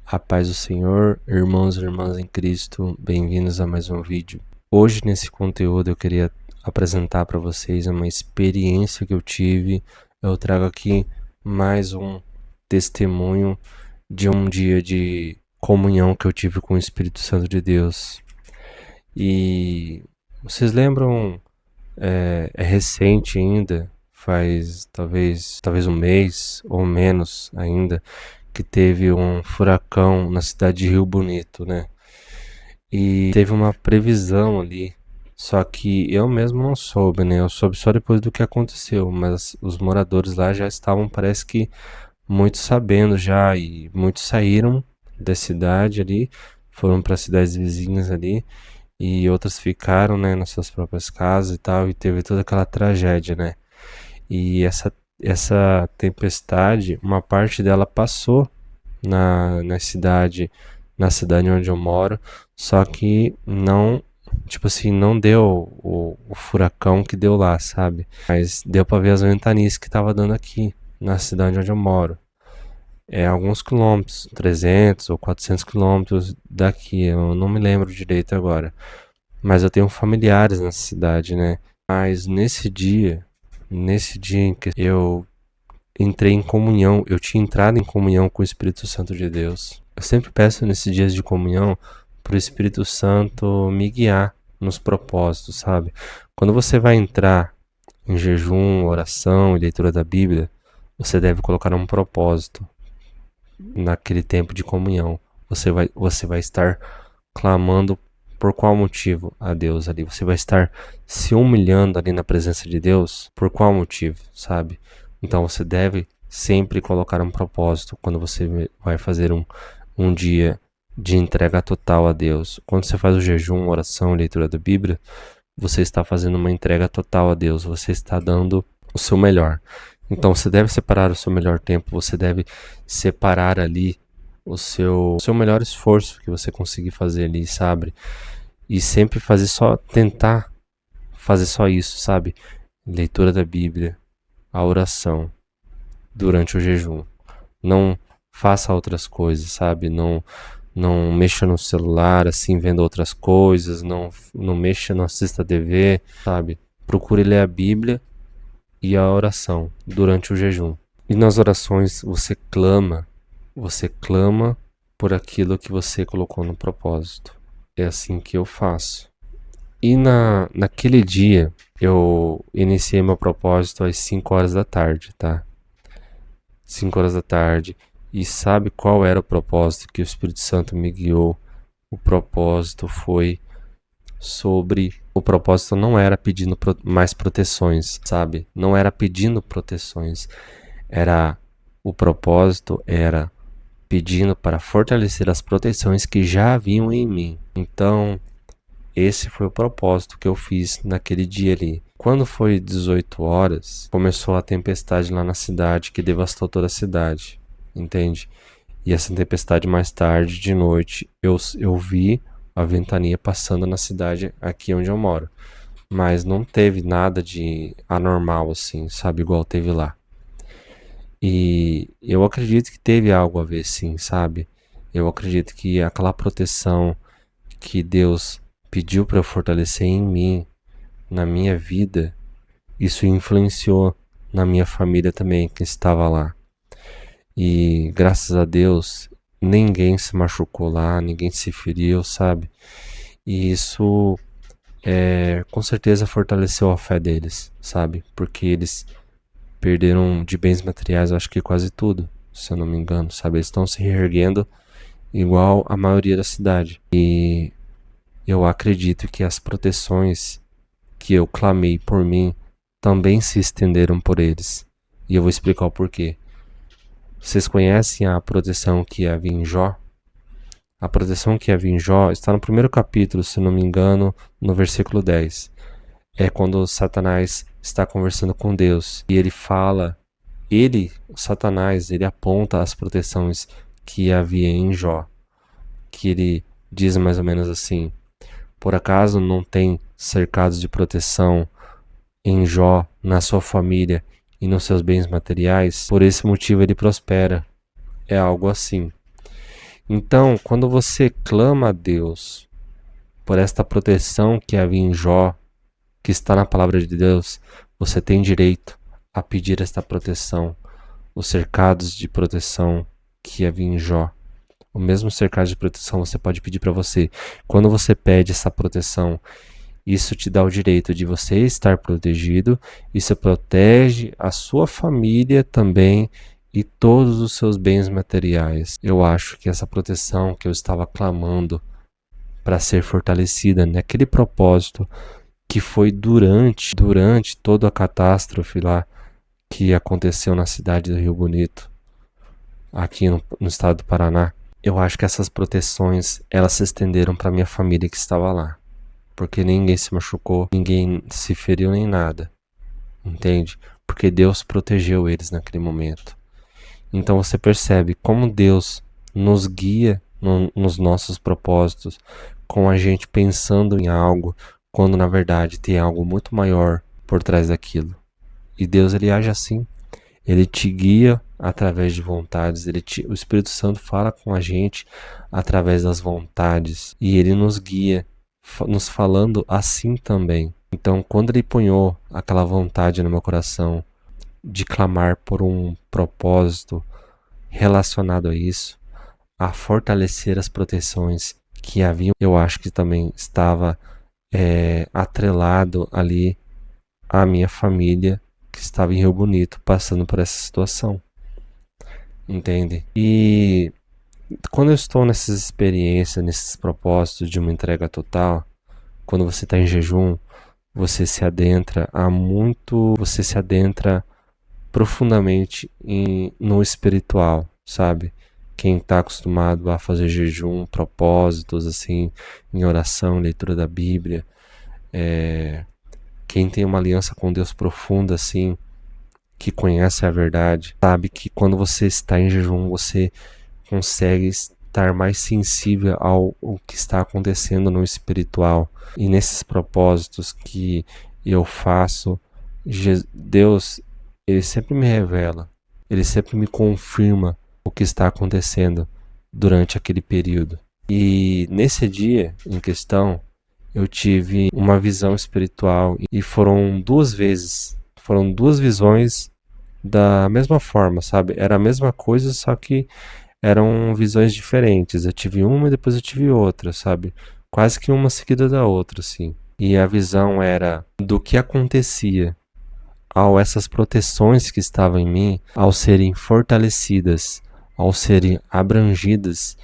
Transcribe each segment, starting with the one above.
A paz do Senhor, irmãos e irmãs em Cristo, bem-vindos a mais um vídeo. Hoje nesse conteúdo eu queria apresentar para vocês uma experiência que eu tive. Eu trago aqui mais um testemunho de um dia de comunhão que eu tive com o Espírito Santo de Deus. E vocês lembram, é recente ainda, faz talvez um mês ou menos ainda, que teve um furacão na cidade de Rio Bonito, né? E teve uma previsão ali, só que eu mesmo não soube, né? Eu soube só depois do que aconteceu, mas os moradores lá já estavam, parece que, muitos sabendo já, e muitos saíram da cidade ali, foram para cidades vizinhas ali, e outras ficaram, né, nas suas próprias casas e tal, e teve toda aquela tragédia, né? E essa tempestade, uma parte dela passou na cidade, na cidade onde eu moro, só que não, tipo assim, não deu o furacão que deu lá, sabe? Mas deu pra ver as ventanias que tava dando aqui, na cidade onde eu moro. É alguns quilômetros, 300 ou 400 quilômetros daqui, eu não me lembro direito agora. Mas eu tenho familiares nessa cidade, né? Mas nesse dia em que eu entrei em comunhão, eu tinha entrado em comunhão com o Espírito Santo de Deus. Eu sempre peço nesses dias de comunhão para o Espírito Santo me guiar nos propósitos, sabe? Quando você vai entrar em jejum, oração e leitura da Bíblia, você deve colocar um propósito naquele tempo de comunhão. Você vai estar clamando por qual motivo a Deus ali? Você vai estar se humilhando ali na presença de Deus por qual motivo, sabe? Então você deve sempre colocar um propósito quando você vai fazer um dia de entrega total a Deus. Quando você faz o jejum, oração, leitura da Bíblia, você está fazendo uma entrega total a Deus, você está dando o seu melhor. Então você deve separar o seu melhor tempo, você deve separar ali o seu melhor esforço que você conseguir fazer ali, sabe? E sempre tentar fazer só isso, sabe? Leitura da Bíblia, a oração durante o jejum. Não faça outras coisas, sabe? Não mexa no celular assim vendo outras coisas, não mexa, não assista TV, sabe? Procure ler a Bíblia e a oração durante o jejum. E nas orações você clama por aquilo que você colocou no propósito. É assim que eu faço. E naquele dia eu iniciei meu propósito às 5 horas da tarde, tá? 5 horas da tarde. E sabe qual era o propósito que o Espírito Santo me guiou? O propósito foi sobre... O propósito não era pedindo mais proteções, sabe? Não era pedindo proteções. O propósito era pedindo para fortalecer as proteções que já haviam em mim. Então, esse foi o propósito que eu fiz naquele dia ali. Quando foi 18 horas, começou a tempestade lá na cidade, que devastou toda a cidade, entende? E essa tempestade mais tarde, de noite, eu vi a ventania passando na cidade aqui onde eu moro. Mas não teve nada de anormal assim, sabe? Igual teve lá. E eu acredito que teve algo a ver sim, sabe? Eu acredito que aquela proteção que Deus pediu para eu fortalecer em mim, na minha vida, isso influenciou na minha família também, que estava lá. E graças a Deus, ninguém se machucou lá, ninguém se feriu, sabe? E isso com certeza fortaleceu a fé deles, sabe? Porque eles perderam de bens materiais, eu acho que quase tudo, se eu não me engano, sabe? Eles estão se reerguendo igual a maioria da cidade. E eu acredito que as proteções que eu clamei por mim também se estenderam por eles. E eu vou explicar o porquê. Vocês conhecem a proteção que havia em Jó? A proteção que havia em Jó está no primeiro capítulo, se não me engano, no versículo 10. É quando Satanás está conversando com Deus e ele fala, Satanás, ele aponta as proteções que havia em Jó, que ele diz mais ou menos assim: por acaso não tem cercados de proteção em Jó, na sua família e nos seus bens materiais? Por esse motivo ele prospera. É algo assim. Então, quando você clama a Deus por esta proteção que havia em Jó, que está na palavra de Deus, você tem direito a pedir esta proteção, os cercados de proteção que havia em Jó. O mesmo cercado de proteção você pode pedir para você. Quando você pede essa proteção, isso te dá o direito de você estar protegido, isso protege a sua família também e todos os seus bens materiais. Eu acho que essa proteção que eu estava clamando para ser fortalecida naquele propósito que foi durante toda a catástrofe lá que aconteceu na cidade do Rio Bonito, aqui no estado do Paraná, eu acho que essas proteções elas se estenderam para minha família que estava lá, porque ninguém se machucou, ninguém se feriu nem nada, entende? Porque Deus protegeu eles naquele momento. Então você percebe como Deus nos guia nos nossos propósitos, com a gente pensando em algo, quando na verdade tem algo muito maior por trás daquilo. E Deus ele age assim. Ele te guia através de vontades, o Espírito Santo fala com a gente através das vontades e ele nos guia, nos falando assim também. Então, quando ele punhou aquela vontade no meu coração de clamar por um propósito relacionado a isso, a fortalecer as proteções que haviam, eu acho que também estava atrelado ali à minha família que estava em Rio Bonito, passando por essa situação, entende? E quando eu estou nessas experiências, nesses propósitos de uma entrega total, quando você está em jejum, você se adentra profundamente no espiritual, sabe? Quem está acostumado a fazer jejum, propósitos assim, em oração, leitura da Bíblia, quem tem uma aliança com Deus profunda assim, que conhece a verdade, sabe que quando você está em jejum, você consegue estar mais sensível ao que está acontecendo no espiritual. E nesses propósitos que eu faço, Deus, ele sempre me revela, ele sempre me confirma o que está acontecendo durante aquele período. E nesse dia em questão, eu tive uma visão espiritual e foram duas visões da mesma forma, sabe? Era a mesma coisa, só que eram visões diferentes. Eu tive uma e depois eu tive outra, sabe? Quase que uma seguida da outra, assim. E a visão era do que acontecia ao essas proteções que estavam em mim, ao serem fortalecidas, ao serem abrangidas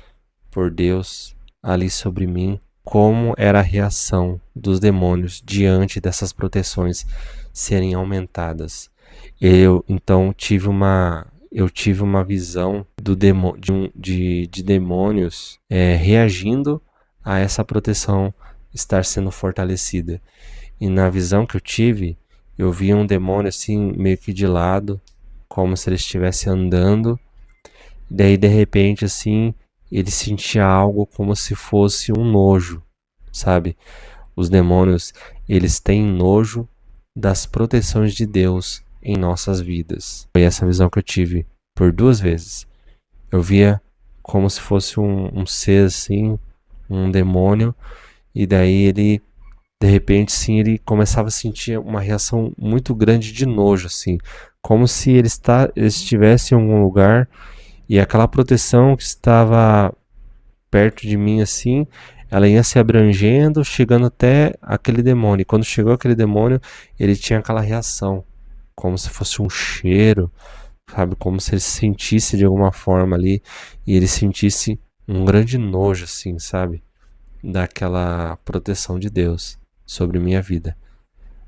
por Deus ali sobre mim, como era a reação dos demônios diante dessas proteções serem aumentadas. Eu então tive uma visão de demônios reagindo a essa proteção estar sendo fortalecida. E na visão que eu tive, eu vi um demônio assim meio que de lado, como se ele estivesse andando. E daí de repente assim ele sentia algo como se fosse um nojo, sabe? Os demônios, eles têm nojo das proteções de Deus em nossas vidas. Foi essa visão que eu tive por duas vezes. Eu via como se fosse um ser assim, um demônio, e daí ele, de repente, sim, ele começava a sentir uma reação muito grande de nojo, assim, como se ele estivesse em algum lugar e aquela proteção que estava perto de mim, assim, ela ia se abrangendo, chegando até aquele demônio. E quando chegou aquele demônio, ele tinha aquela reação, como se fosse um cheiro, sabe? Como se ele se sentisse de alguma forma ali, e ele sentisse um grande nojo, assim, sabe? Daquela proteção de Deus sobre minha vida.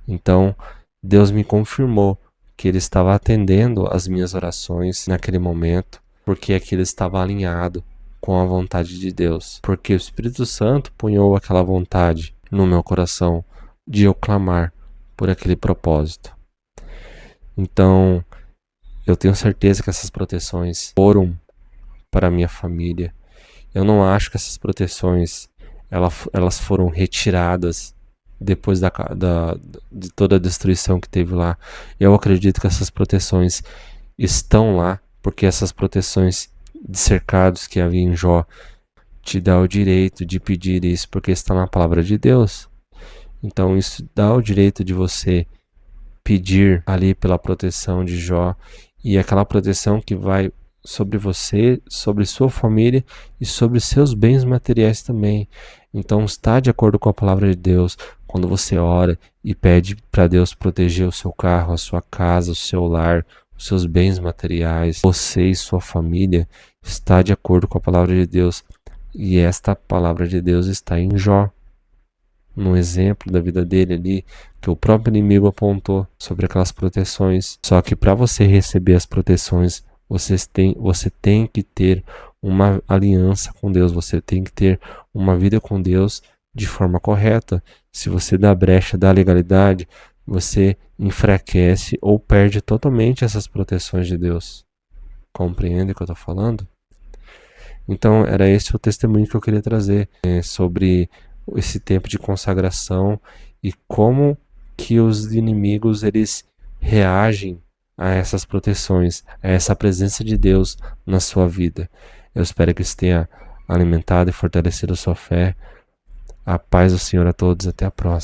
Então, Deus me confirmou que Ele estava atendendo as minhas orações naquele momento, porque aquilo estava alinhado com a vontade de Deus, porque o Espírito Santo punhou aquela vontade no meu coração de eu clamar por aquele propósito. Então, eu tenho certeza que essas proteções foram para a minha família. Eu não acho que essas proteções elas foram retiradas depois de toda a destruição que teve lá. Eu acredito que essas proteções estão lá, porque essas proteções de cercados que havia em Jó te dá o direito de pedir isso, porque está na palavra de Deus. Então isso dá o direito de você pedir ali pela proteção de Jó, e aquela proteção que vai sobre você, sobre sua família e sobre seus bens materiais também. Então está de acordo com a palavra de Deus. Quando você ora e pede para Deus proteger o seu carro, a sua casa, o seu lar, os seus bens materiais, você e sua família, está de acordo com a palavra de Deus. E esta palavra de Deus está em Jó, no exemplo da vida dele ali, que o próprio inimigo apontou sobre aquelas proteções. Só que para você receber as proteções, você tem que ter uma aliança com Deus, você tem que ter uma vida com Deus de forma correta. Se você dá brecha da legalidade, você enfraquece ou perde totalmente essas proteções de Deus. Compreende o que eu estou falando? Então, era esse o testemunho que eu queria trazer sobre esse tempo de consagração e como que os inimigos eles reagem a essas proteções, a essa presença de Deus na sua vida. Eu espero que isso tenha alimentado e fortalecido a sua fé. A paz do Senhor a todos. Até a próxima.